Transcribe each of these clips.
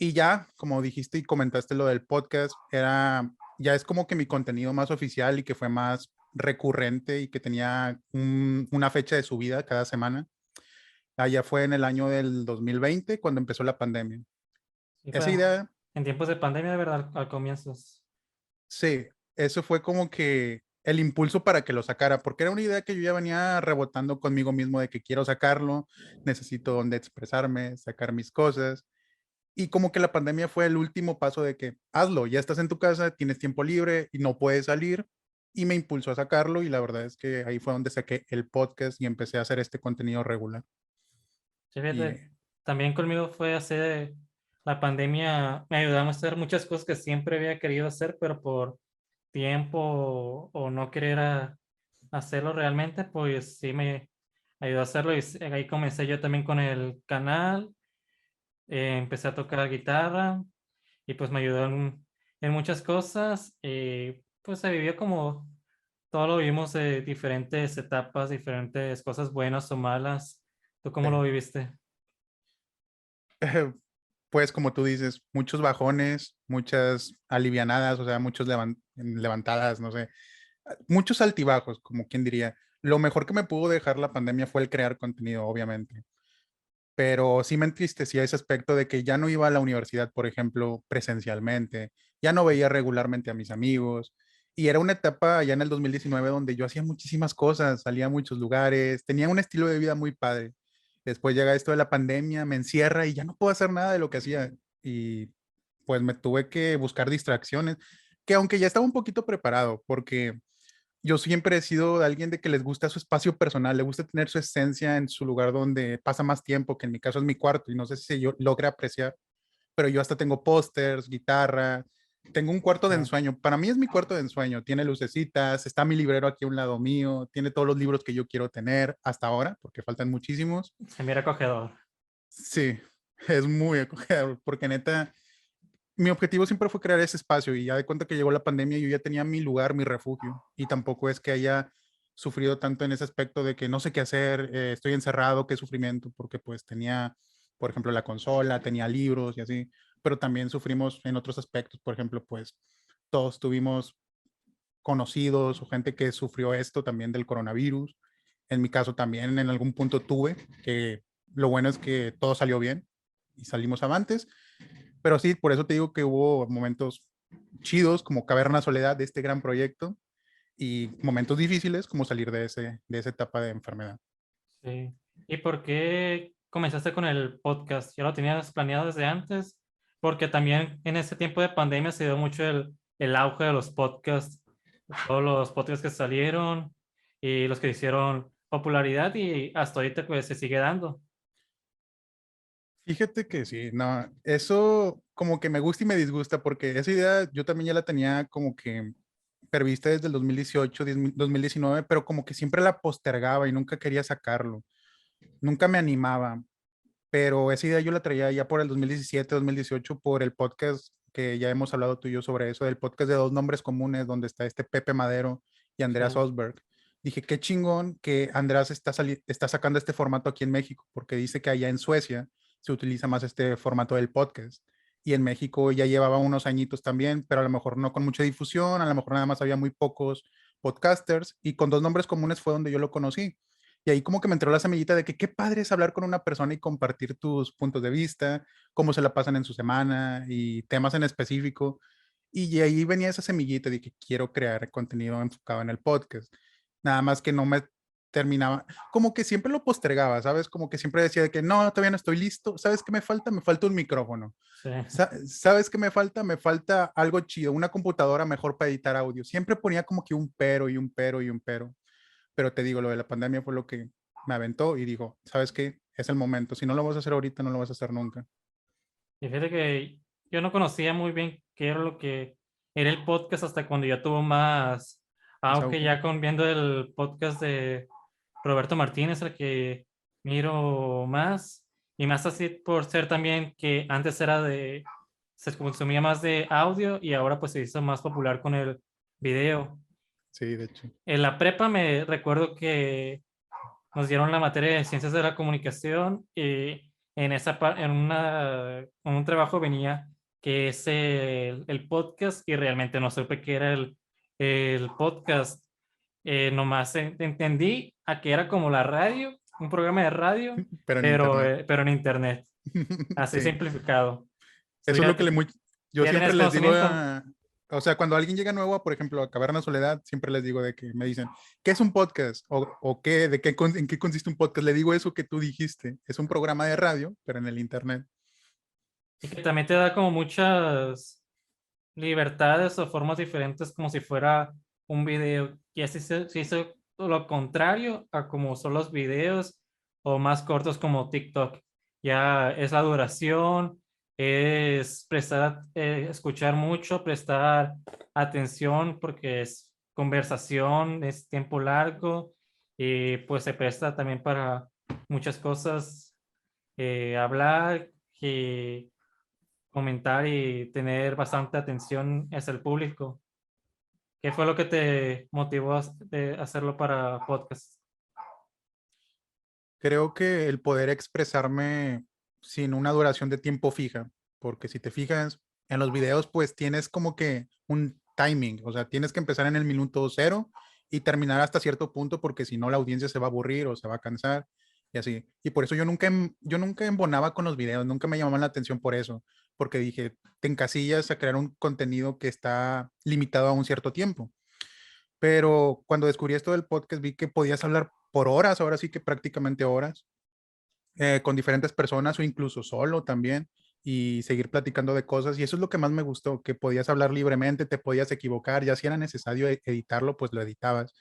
Y ya, como dijiste y comentaste lo del podcast, ya es como que mi contenido más oficial y que fue más recurrente y que tenía una fecha de subida cada semana. Allá fue en el año del 2020 cuando empezó la pandemia. Y fue Esa idea, en tiempos de pandemia, de verdad, al comienzo. sí, eso fue como que el impulso para que lo sacara, porque era una idea que yo ya venía rebotando conmigo mismo de que quiero sacarlo, necesito donde expresarme, sacar mis cosas. Y como que la pandemia fue el último paso de que hazlo, ya estás en tu casa, tienes tiempo libre y no puedes salir. Y me impulsó a sacarlo y la verdad es que ahí fue donde saqué el podcast y empecé a hacer este contenido regular. Sí, Y fíjate, también conmigo fue hacer, la pandemia me ayudó a hacer muchas cosas que siempre había querido hacer, pero por tiempo o no querer hacerlo realmente, pues sí me ayudó a hacerlo y ahí comencé yo también con el canal, empecé a tocar guitarra y pues me ayudó en muchas cosas y pues se vivió como todo lo vivimos de diferentes etapas, diferentes cosas buenas o malas. ¿Tú cómo lo eh, viviste? pues como tú dices, muchos bajones, muchas alivianadas, o sea, muchos levantadas, no sé, muchos altibajos, como quien diría. Lo mejor que me pudo dejar la pandemia fue el crear contenido, obviamente, pero sí me entristecía ese aspecto de que ya no iba a la universidad, por ejemplo, presencialmente, ya no veía regularmente a mis amigos, y era una etapa ya en el 2019 donde yo hacía muchísimas cosas, salía a muchos lugares, tenía un estilo de vida muy padre. Después llega esto de la pandemia, me encierra y ya no puedo hacer nada de lo que hacía, y pues me tuve que buscar distracciones, que aunque ya estaba un poquito preparado, porque yo siempre he sido de alguien de que les gusta su espacio personal, le gusta tener su esencia en su lugar donde pasa más tiempo, que en mi caso es mi cuarto, y no sé si yo logre apreciar, pero yo hasta tengo pósters, guitarra, tengo un cuarto de Sí, ensueño. Para mí es mi cuarto de ensueño, tiene lucecitas, está mi librero aquí a un lado mío, tiene todos los libros que yo quiero tener hasta ahora, porque faltan muchísimos. se mira acogedor. Sí, es muy acogedor, porque neta, mi objetivo siempre fue crear ese espacio y ya de cuenta que llegó la pandemia yo ya tenía mi lugar, mi refugio y tampoco es que haya sufrido tanto en ese aspecto de que no sé qué hacer, estoy encerrado, qué sufrimiento, porque pues tenía, por ejemplo, la consola, tenía libros y así, pero también sufrimos en otros aspectos, por ejemplo, pues todos tuvimos conocidos o gente que sufrió esto también del coronavirus. En mi caso también en algún punto tuve, que lo bueno es que todo salió bien y salimos avantes, pero sí, por eso te digo que hubo momentos chidos como Caverna Soledad de este gran proyecto y momentos difíciles como salir de esa etapa de enfermedad. Sí. ¿Y por qué comenzaste con el podcast? ¿Ya lo tenías planeado desde antes? Porque también en ese tiempo de pandemia se dio mucho el auge de los podcasts, todos los podcasts que salieron y los que hicieron popularidad y hasta ahorita pues se sigue dando. Fíjate que sí, no, eso como que me gusta y me disgusta porque esa idea yo también ya la tenía como que prevista desde el 2018, 2019, pero como que siempre la postergaba y nunca quería sacarlo, nunca me animaba, pero esa idea yo la traía ya por el 2017, 2018 por el podcast que ya hemos hablado tú y yo sobre eso, del podcast de Dos Nombres Comunes, donde está este Pepe Madero y Andreas Sí. Osberg. Dije, qué chingón que Andreas está sacando este formato aquí en México, porque dice que allá en Suecia se utiliza más este formato del podcast. Y en México ya llevaba unos añitos también, pero a lo mejor no con mucha difusión, a lo mejor nada más había muy pocos podcasters, y con Dos Nombres Comunes fue donde yo lo conocí. Y ahí como que me entró la semillita de que qué padre es hablar con una persona y compartir tus puntos de vista, cómo se la pasan en su semana y temas en específico. Y ahí venía esa semillita de que quiero crear contenido enfocado en el podcast. Nada más que no me terminaba, como que siempre lo postergaba, ¿sabes? Como que siempre decía de que no, todavía no estoy listo. ¿Sabes qué me falta? Me falta un micrófono. Sí. ¿Sabes qué me falta? Me falta algo chido, una computadora mejor para editar audio. Siempre ponía como que un pero y un pero y un pero. Pero te digo, lo de la pandemia fue lo que me aventó y digo, ¿sabes qué? Es el momento. Si no lo vas a hacer ahorita, no lo vas a hacer nunca. Y fíjate que yo no conocía muy bien qué era lo que era el podcast hasta cuando ya tuvo más Más auge, auge. ya con viendo el podcast de Roberto Martínez, el que miro más, y más así por ser también que antes era se consumía más de audio y ahora pues se hizo más popular con el video. Sí, de hecho. En la prepa me recuerdo que nos dieron la materia de ciencias de la comunicación en un trabajo venía que es el podcast y realmente no supe qué era el podcast. Nomás entendí a que era como la radio, un programa de radio, pero en internet. pero en internet, así Sí. simplificado. Tú Eso es lo que tú yo ya siempre tenías les digo conocimiento. o sea, cuando alguien llega nuevo, por ejemplo, a Caverna Soledad, siempre les digo de que me dicen, ¿qué es un podcast? O qué, en qué consiste un podcast. Le digo eso que tú dijiste. Es un programa de radio, pero en el internet. Y que también te da como muchas libertades o formas diferentes como si fuera un video. Y así se hizo lo contrario a como son los videos o más cortos como TikTok. Ya es la duración, es escuchar mucho, prestar atención porque es conversación, es tiempo largo y pues se presta también para muchas cosas, hablar y comentar y tener bastante atención hacia el público. ¿Qué fue lo que te motivó de hacerlo para podcast? Creo que el poder expresarme sin una duración de tiempo fija, porque si te fijas en los videos, pues tienes como que un timing, o sea, tienes que empezar en el minuto cero y terminar hasta cierto punto, porque si no la audiencia se va a aburrir o se va a cansar y así. Y por eso yo nunca embonaba con los videos, nunca me llamaban la atención por eso, porque dije, te encasillas a crear un contenido que está limitado a un cierto tiempo. Pero cuando descubrí esto del podcast, vi que podías hablar por horas, ahora sí que prácticamente horas, con diferentes personas o incluso solo también y seguir platicando de cosas. Y eso es lo que más me gustó, que podías hablar libremente, te podías equivocar, ya si era necesario editarlo, pues lo editabas,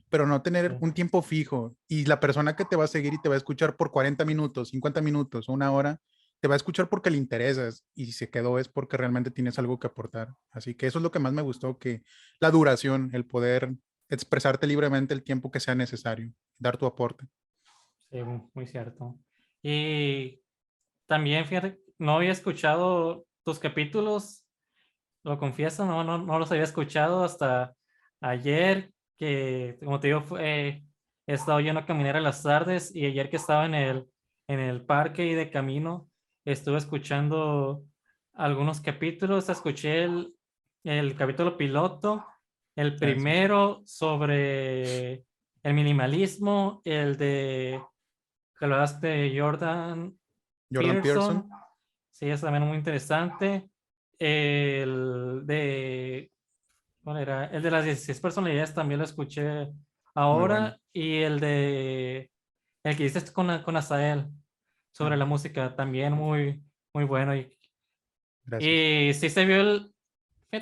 pero no tener Sí, un tiempo fijo y la persona que te va a seguir y te va a escuchar por 40 minutos, 50 minutos, una hora, te va a escuchar porque le interesas y si se quedó es porque realmente tienes algo que aportar. Así que eso es lo que más me gustó, que la duración, el poder expresarte libremente el tiempo que sea necesario, dar tu aporte. sí, muy cierto. Y también, fíjate, no había escuchado tus capítulos, lo confieso, no los había escuchado hasta ayer, que como te digo, he estado yendo a caminar a las tardes y ayer que estaba en el parque y de camino, estuve escuchando algunos capítulos, escuché el capítulo piloto, el Ah, sí. primero sobre el minimalismo, el de que hablaste de Jordan Jordan Peterson. Peterson, sí, es también muy interesante. El de, ¿cuál era? El de las 16 personalidades también lo escuché Muy bueno. ahora. Y el que dices con Asael sobre Ah, la música también muy bueno. gracias. Y sí se vio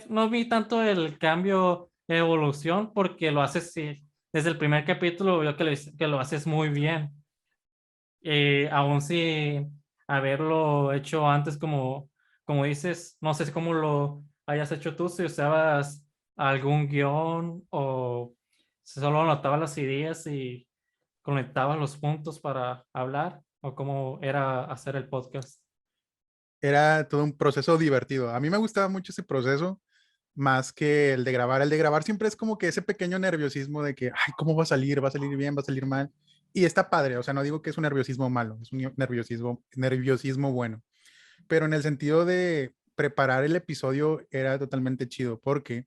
no vi tanto el cambio, evolución, porque lo haces, sí, desde el primer capítulo veo que lo haces muy bien. Aún si haberlo hecho antes, como dices, no sé cómo lo hayas hecho tú, si usabas algún guión o si solo anotabas las ideas y conectabas los puntos para hablar, o cómo era hacer el podcast. Era todo un proceso divertido. A mí me gustaba mucho ese proceso, más que el de grabar. El de grabar siempre es como que ese pequeño nerviosismo de que, ay, ¿cómo va a salir? ¿Va a salir bien? ¿Va a salir mal? Y está padre, o sea, no digo que es un nerviosismo malo, es un nerviosismo bueno. Pero en el sentido de preparar el episodio era totalmente chido, porque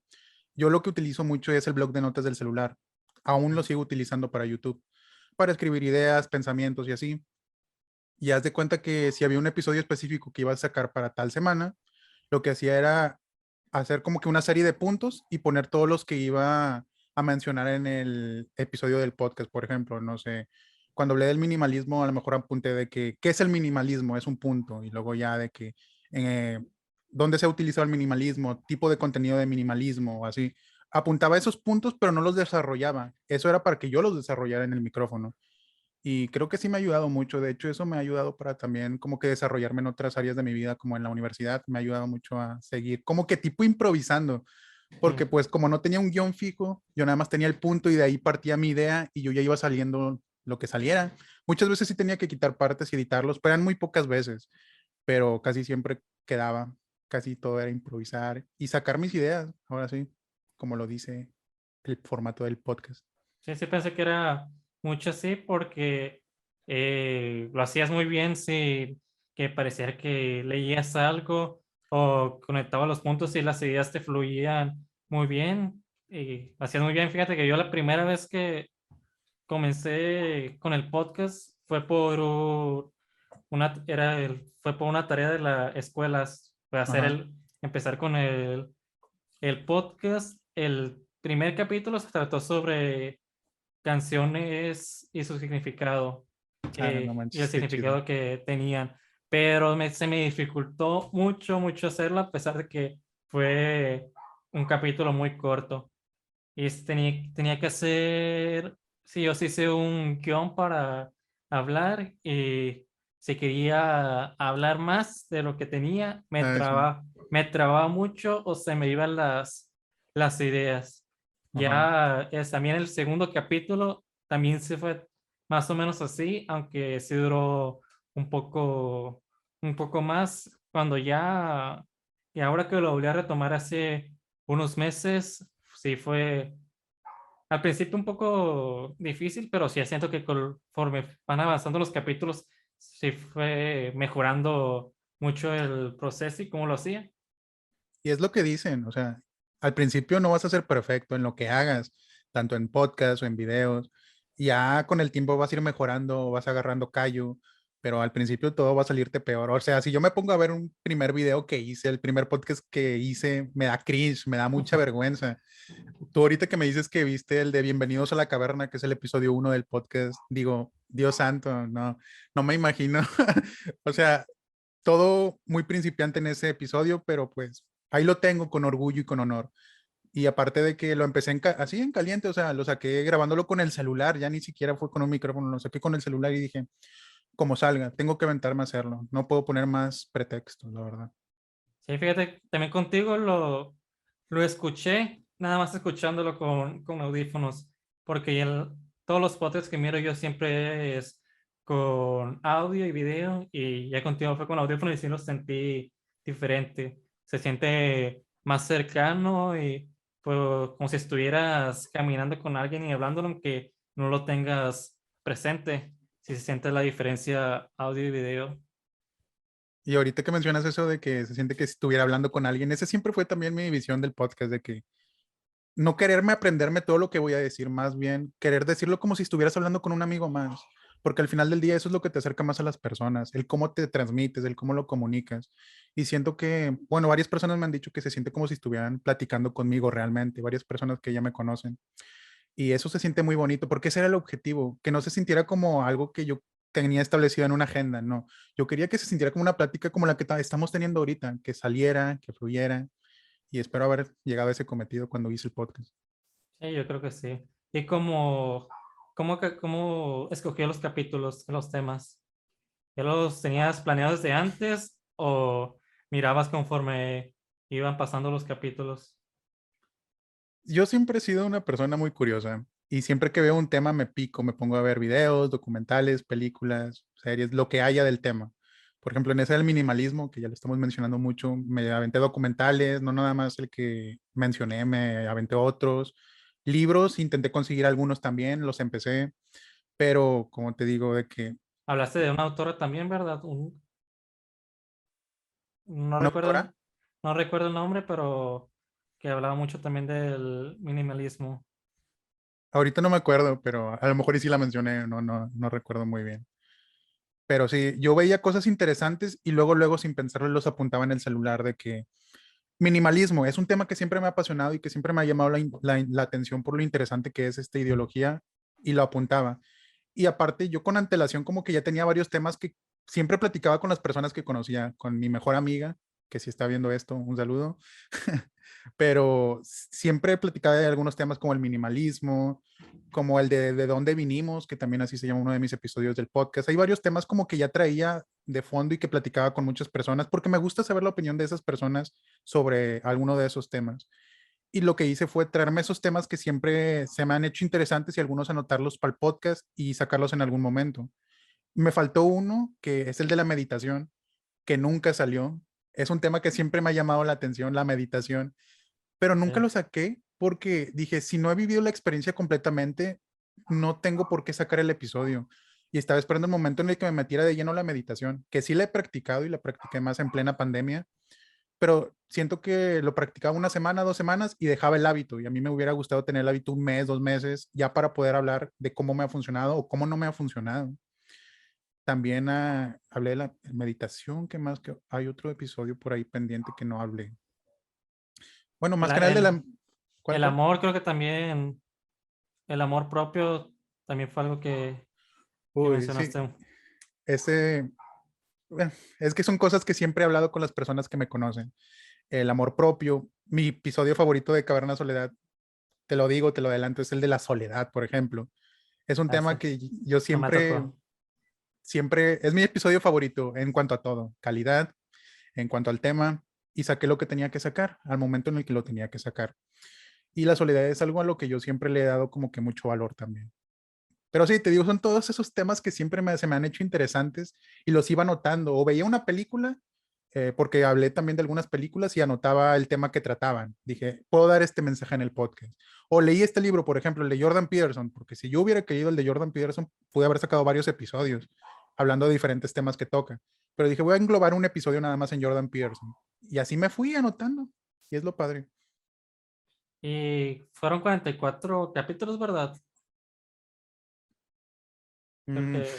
yo lo que utilizo mucho es el blog de notas del celular. Aún lo sigo utilizando para YouTube, para escribir ideas, pensamientos y así. Y haz de cuenta que si había un episodio específico que iba a sacar para tal semana, lo que hacía era hacer como que una serie de puntos y poner todos los que iba a mencionar en el episodio del podcast. Por ejemplo, no sé, cuando hablé del minimalismo, a lo mejor apunté de que, ¿qué es el minimalismo? Es un punto. Y luego ya de que, eh, ¿dónde se ha utilizado el minimalismo? Tipo de contenido de minimalismo o así. Apuntaba esos puntos, pero no los desarrollaba. Eso era para que yo los desarrollara en el micrófono. Y creo que sí me ha ayudado mucho. De hecho, eso me ha ayudado para también como que desarrollarme en otras áreas de mi vida, como en la universidad. Me ha ayudado mucho a seguir como que tipo improvisando, porque Sí, pues como no tenía un guión fijo, yo nada más tenía el punto y de ahí partía mi idea y yo ya iba saliendo lo que saliera. Muchas veces sí tenía que quitar partes y editarlos, pero eran muy pocas veces, pero casi siempre quedaba, casi todo era improvisar y sacar mis ideas, ahora sí, como lo dice el formato del podcast. sí, sí pensé que era mucho así porque lo hacías muy bien, sí, que pareciera que leías algo o conectaba los puntos y las ideas te fluían muy bien y lo hacías muy bien. Fíjate que yo la primera vez que comencé con el podcast fue por fue por una tarea de la escuela, fue Ajá. empezar con el podcast. El primer capítulo se trató sobre canciones y su significado Ah, no y el manches, qué chido. significado que tenían. Pero se me dificultó mucho, mucho hacerlo a pesar de que fue un capítulo muy corto. Y tenía que hacer, sí, yo sí hice un guión para hablar y si quería hablar más de lo que tenía, Ah, sí. me trababa mucho o se me iban las ideas. Ajá. Ya también el segundo capítulo también se fue más o menos así, aunque sí duró un un poco más. Y ahora que lo volví a retomar hace unos meses, sí fue al principio un poco difícil, pero sí siento que conforme van avanzando los capítulos, sí fue mejorando mucho el proceso y cómo lo hacía. Y es lo que dicen, o sea, al principio no vas a ser perfecto en lo que hagas, tanto en podcast o en videos. Ya con el tiempo vas a ir mejorando, vas agarrando callo, pero al principio todo va a salirte peor. O sea, si yo me pongo a ver un primer video que hice, el primer podcast que hice, me da cringe, me da mucha vergüenza. Tú ahorita que me dices que viste el de Bienvenidos a la Caverna, que es el episodio 1 del podcast, digo, Dios santo, no, no me imagino. O sea, todo muy principiante en ese episodio, pero pues ahí lo tengo con orgullo y con honor. Y aparte de que lo empecé así en caliente, o sea, lo saqué grabándolo con el celular, ya ni siquiera fue con un micrófono, lo saqué con el celular y dije, como salga, tengo que aventarme a hacerlo, no puedo poner más pretextos, la verdad. Sí, fíjate, también contigo lo escuché, nada más escuchándolo con audífonos, porque todos los podcasts que miro yo siempre es con audio y video, y ya contigo fue con audífonos y sí lo sentí diferente. Se siente más cercano y pues, como si estuvieras caminando con alguien y hablándolo, aunque no lo tengas presente, si se siente la diferencia audio y video. Y ahorita que mencionas eso de que se siente que si estuviera hablando con alguien, ese siempre fue también mi visión del podcast, de que no quererme aprenderme todo lo que voy a decir, más bien querer decirlo como si estuvieras hablando con un amigo más, porque al final del día eso es lo que te acerca más a las personas, el cómo te transmites, el cómo lo comunicas. Y siento que, bueno, varias personas me han dicho que se siente como si estuvieran platicando conmigo realmente, varias personas que ya me conocen. Y eso se siente muy bonito, porque ese era el objetivo, que no se sintiera como algo que yo tenía establecido en una agenda, no. Yo quería que se sintiera como una plática como la que estamos teniendo ahorita, que saliera, que fluyera, y espero haber llegado a ese cometido cuando hice el podcast. Sí, yo creo que sí. ¿Y cómo escogió los capítulos, los temas? ¿Ya los tenías planeados desde antes o mirabas conforme iban pasando los capítulos? Yo siempre he sido una persona muy curiosa y siempre que veo un tema me pico, me pongo a ver videos, documentales, películas, series, lo que haya del tema. Por ejemplo, en ese del minimalismo, que ya lo estamos mencionando mucho, me aventé documentales, no nada más el que mencioné, me aventé otros. Libros, intenté conseguir algunos también, los empecé, pero como te digo, de que Hablaste de una autora también, ¿verdad? No una autora, recuerdo, no recuerdo el nombre, pero que hablaba mucho también del minimalismo. ahorita no me acuerdo, pero a lo mejor y sí la mencioné, no recuerdo muy bien. Pero sí, yo veía cosas interesantes y luego sin pensarlo los apuntaba en el celular de que minimalismo es un tema que siempre me ha apasionado y que siempre me ha llamado la atención por lo interesante que es esta ideología y lo apuntaba. Y aparte, yo con antelación como que ya tenía varios temas que siempre platicaba con las personas que conocía, con mi mejor amiga, que si está viendo esto, un saludo, pero siempre platicaba de algunos temas como el minimalismo, como el de dónde vinimos, que también así se llama uno de mis episodios del podcast. Hay varios temas como que ya traía de fondo y que platicaba con muchas personas, porque me gusta saber la opinión de esas personas sobre alguno de esos temas. Y lo que hice fue traerme esos temas que siempre se me han hecho interesantes y algunos anotarlos para el podcast y sacarlos en algún momento. Me faltó uno que es el de la meditación, que nunca salió. Es un tema que siempre me ha llamado la atención, la meditación, pero nunca Sí. lo saqué porque dije, si no he vivido la experiencia completamente, no tengo por qué sacar el episodio. y estaba esperando el momento en el que me metiera de lleno a la meditación, que sí la he practicado y la practiqué más en plena pandemia, pero siento que lo practicaba una semana, 2 semanas y dejaba el hábito. Y a mí me hubiera gustado tener el hábito un mes, 2 meses, ya para poder hablar de cómo me ha funcionado o cómo no me ha funcionado. También hablé de la meditación, ¿qué más? Que hay otro episodio por ahí pendiente que no hablé. Bueno, El, más que a- nada el de el, la... ¿Cuál, el cuál? amor creo que también, el amor propio también fue algo que Uy, sí. mencionaste. Ese, bueno, es que son cosas que siempre he hablado con las personas que me conocen. El amor propio. Mi episodio favorito de Caverna Soledad, te lo digo, te lo adelanto, es el de la soledad, por ejemplo. Es un tema Ese, que yo no me siempre, tocó. siempre, es mi episodio favorito en cuanto a todo, calidad, en cuanto al tema, y saqué lo que tenía que sacar al momento en el que lo tenía que sacar. Y la soledad es algo a lo que yo siempre le he dado como que mucho valor también. Pero sí, te digo, son todos esos temas que siempre se me han hecho interesantes y los iba anotando. O veía una película, porque hablé también de algunas películas y anotaba el tema que trataban. Dije, puedo dar este mensaje en el podcast. O leí este libro, por ejemplo, el de Jordan Peterson, porque si yo hubiera querido el de Jordan Peterson, pude haber sacado varios episodios hablando de diferentes temas que toca. Pero dije, voy a englobar un episodio nada más en Jordan Peterson. Y así me fui anotando. Y es lo padre. Y fueron 44 capítulos, ¿verdad? Mm, Porque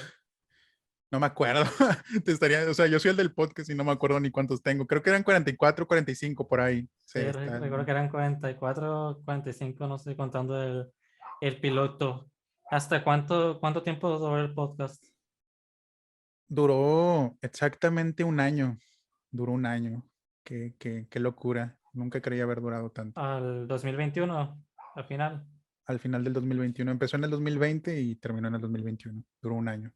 No me acuerdo. Te estaría, o sea, yo soy el del podcast y no me acuerdo ni cuántos tengo. Creo que eran 44, 45 por ahí. Sí, sí, está. recuerdo que eran 44, 45, no sé, contando el piloto. ¿Hasta cuánto tiempo duró el podcast? Duró exactamente un año. Duró un año. Qué locura. Nunca creía haber durado tanto. Al 2021, al final. Al final del 2021. Empezó en el 2020 y terminó en el 2021. Duró un año.